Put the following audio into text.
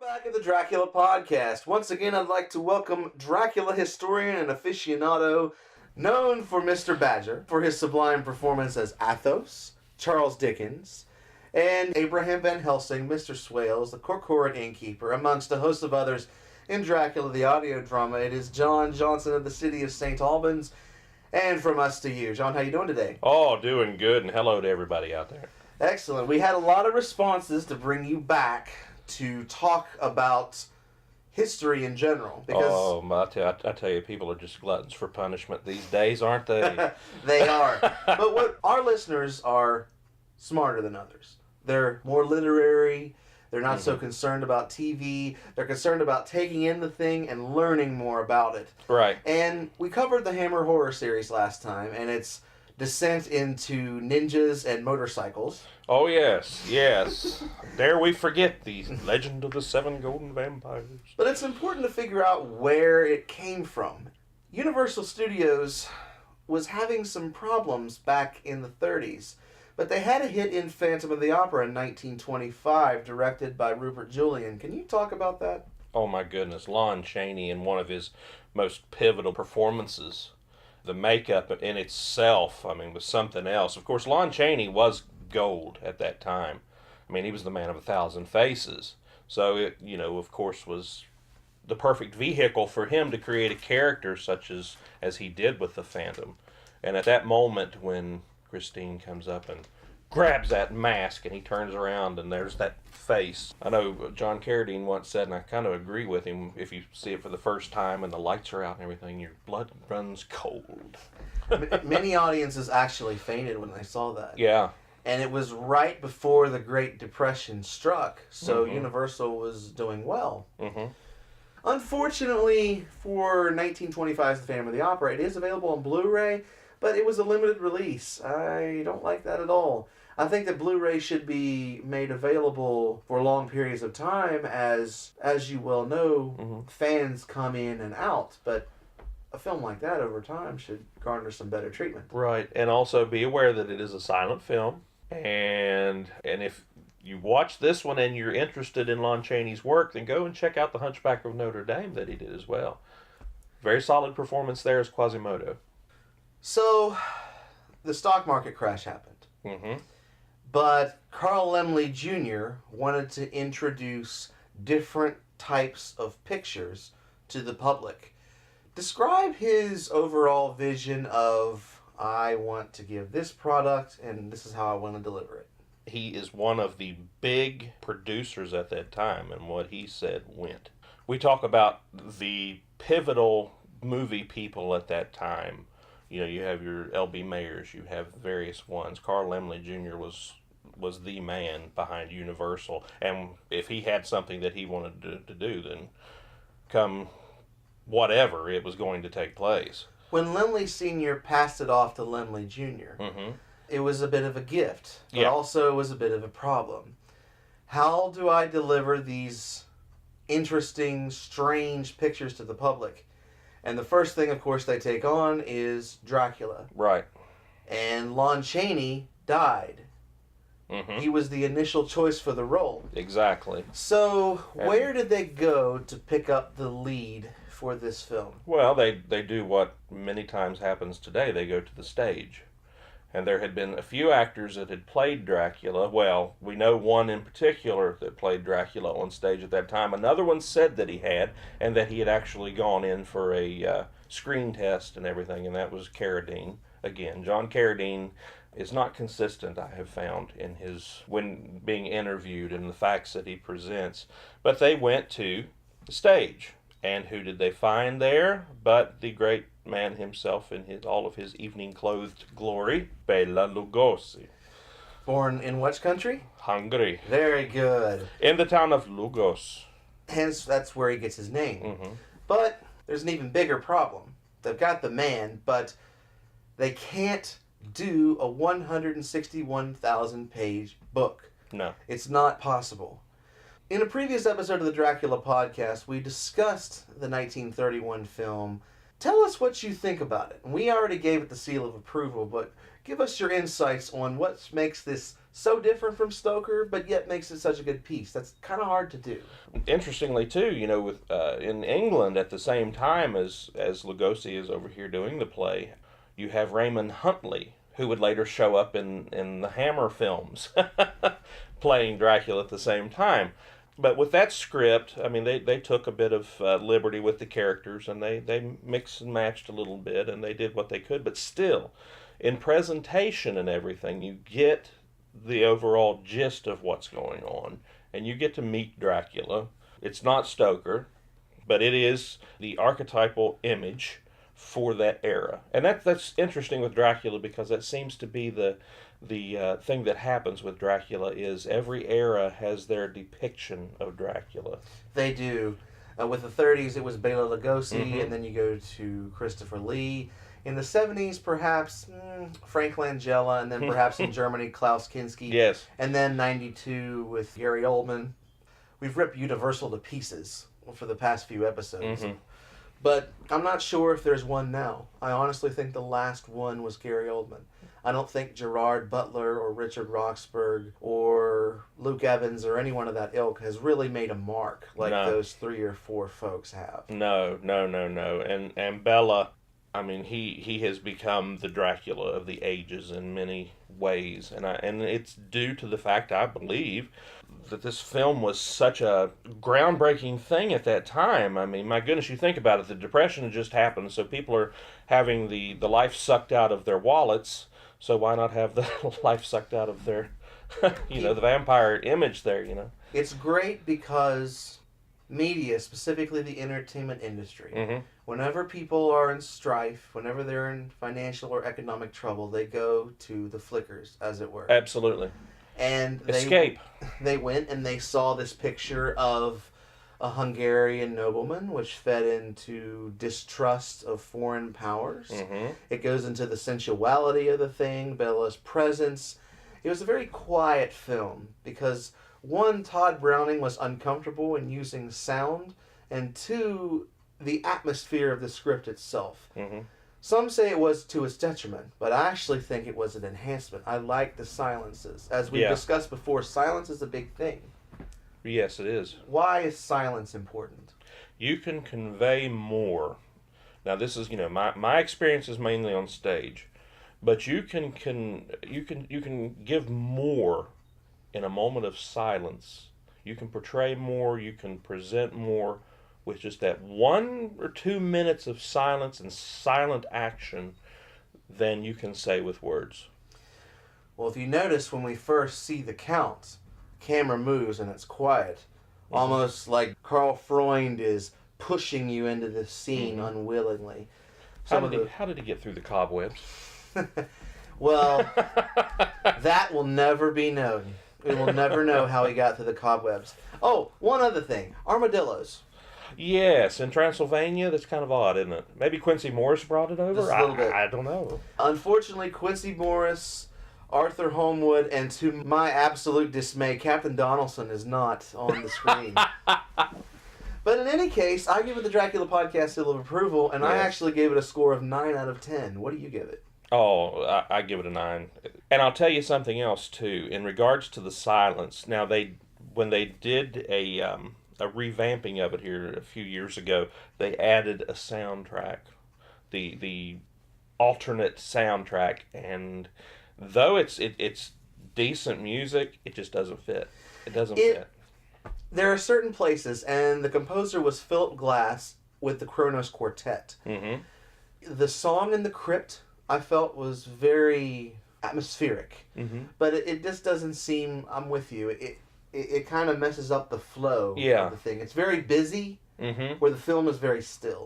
Back at the Dracula podcast. Once again, I'd like to welcome Dracula historian and aficionado, known for Mr. Badger, for his sublime performance as Athos, Charles Dickens, and Abraham Van Helsing, Mr. Swales, the Corcoran innkeeper, amongst a host of others in Dracula, the audio drama. It is John Johnson of the city of St. Albans, and from us to you. John, how you doing today? Oh, doing good, and hello to everybody out there. Excellent. We had a lot of responses to bring you back to talk about history in general. Because I tell you, people are just gluttons for punishment these days, aren't they? They are. But what our listeners are smarter than others. They're more literary. They're not so concerned about TV. They're concerned about taking in the thing and learning more about it. Right. And we covered the Hammer Horror series last time, and its descent into ninjas and motorcycles. Oh, yes. Dare we forget the legend of the 7 golden vampires. But it's important to figure out where it came from. Universal Studios was having some problems back in the 30s, but they had a hit in Phantom of the Opera in 1925, directed by Rupert Julian. Can you talk about that? Oh, my goodness. Lon Chaney, in one of his most pivotal performances. The makeup in itself, was something else. Of course, Lon Chaney was gold at that time. He was the man of 1,000 faces. So it, of course, was the perfect vehicle for him to create a character such as he did with the Phantom. And at that moment when Christine comes up and grabs that mask and he turns around and there's that face. I know John Carradine once said, and I kind of agree with him, if you see it for the first time and the lights are out and everything, your blood runs cold. Many audiences actually fainted when they saw that. Yeah. And it was right before the Great Depression struck, so Universal was doing well. Unfortunately, for 1925's The Phantom of the Opera, it is available on Blu-ray, but it was a limited release. I don't like that at all. I think that Blu-ray should be made available for long periods of time, as you well know, fans come in and out, but a film like that over time should garner some better treatment. Right, and also be aware that it is a silent film, and if you watch this one and you're interested in Lon Chaney's work, then go and check out The Hunchback of Notre Dame that he did as well. Very solid performance there as Quasimodo. So, the stock market crash happened. But Carl Laemmle Jr. wanted to introduce different types of pictures to the public. Describe his overall vision of, I want to give this product and this is how I want to deliver it. He is one of the big producers at that time, and what he said went. We talk about the pivotal movie people at that time. You have your L.B. Mayers, you have various ones. Carl Laemmle Jr. was the man behind Universal, and if he had something that he wanted to do, then come whatever, it was going to take place. When Laemmle Sr. passed it off to Laemmle Jr., it was a bit of a gift, but also it was a bit of a problem. How do I deliver these interesting, strange pictures to the public? And the first thing, of course, they take on is Dracula. Right. And Lon Chaney died. He was the initial choice for the role. Exactly. So, where did they go to pick up the lead for this film? Well, they do what many times happens today. They go to the stage. And there had been a few actors that had played Dracula. Well, we know one in particular that played Dracula on stage at that time. Another one said that he had, and that he had actually gone in for a screen test and everything, and that was Carradine. Again, John Carradine is not consistent, I have found, in his, when being interviewed and the facts that he presents. But they went to the stage. And who did they find there but the great man himself in all of his evening clothed glory, Bela Lugosi. Born in which country? Hungary. Very good. In the town of Lugos. Hence, that's where he gets his name. But there's an even bigger problem. They've got the man, but they can't do a 161,000-page book. No. It's not possible. In a previous episode of the Dracula podcast, we discussed the 1931 film. Tell us what you think about it. We already gave it the seal of approval, but give us your insights on what makes this so different from Stoker, but yet makes it such a good piece. That's kind of hard to do. Interestingly, too, with in England at the same time as Lugosi is over here doing the play, you have Raymond Huntley, who would later show up in the Hammer films, playing Dracula at the same time. But with that script, I mean, they took a bit of liberty with the characters, and they mixed and matched a little bit, and they did what they could. But still, in presentation and everything, you get the overall gist of what's going on, and you get to meet Dracula. It's not Stoker, but it is the archetypal image for that era. And that's interesting with Dracula, because that seems to be the thing that happens with Dracula is every era has their depiction of Dracula. They do. With the 30s, it was Bela Lugosi, and then you go to Christopher Lee. In the 70s, perhaps Frank Langella, and then perhaps in Germany, Klaus Kinski. Yes. And then 92 with Gary Oldman. We've ripped Universal to pieces for the past few episodes. But I'm not sure if there's one now. I honestly think the last one was Gary Oldman. I don't think Gerard Butler or Richard Roxburgh or Luke Evans or anyone of that ilk has really made a mark like those 3 or 4 folks have. No. And Bela, I mean, he has become the Dracula of the ages in many ways, and it's due to the fact, I believe, that this film was such a groundbreaking thing at that time. I mean, my goodness, you think about it, the Depression had just happened, so people are having the life sucked out of their wallets, so why not have the life sucked out of their, the vampire image there, It's great because media, specifically the entertainment industry, whenever people are in strife, whenever they're in financial or economic trouble, they go to the flickers, as it were. Absolutely. And Escape. They went and they saw this picture of a Hungarian nobleman, which fed into distrust of foreign powers. It goes into the sensuality of the thing, Bela's presence. It was a very quiet film because, one, Todd Browning was uncomfortable in using sound, and two, the atmosphere of the script itself. Some say it was to its detriment, but I actually think it was an enhancement. I like the silences. As we've discussed before, silence is a big thing. Yes, it is. Why is silence important? You can convey more. Now, this is, my experience is mainly on stage, but you can give more in a moment of silence. You can portray more, you can present more with just that 1 or 2 minutes of silence and silent action than you can say with words. Well, if you notice, when we first see the Count, camera moves and it's quiet. Almost like Carl Freund is pushing you into the scene unwillingly. How did he get through the cobwebs? Well, that will never be known. We will never know how he got through the cobwebs. Oh, one other thing. Armadillos. Yes, in Transylvania, that's kind of odd, isn't it? Maybe Quincy Morris brought it over? Just a little bit. I don't know. Unfortunately, Quincy Morris, Arthur Homewood, and to my absolute dismay, Captain Donaldson is not on the screen. But in any case, I give it the Dracula Podcast seal of approval, and I actually gave it a score of 9 out of 10. What do you give it? Oh, I give it a 9. And I'll tell you something else, too. In regards to the silence, now when they did a revamping of it here a few years ago, they added a soundtrack, the alternate soundtrack, and though it's decent music, it just doesn't fit. It doesn't fit. There are certain places, and the composer was Philip Glass with the Kronos Quartet. The song in the crypt, I felt, was very atmospheric, but it just doesn't seem. I'm with you. It kind of messes up the flow of the thing. It's very busy, where the film is very still.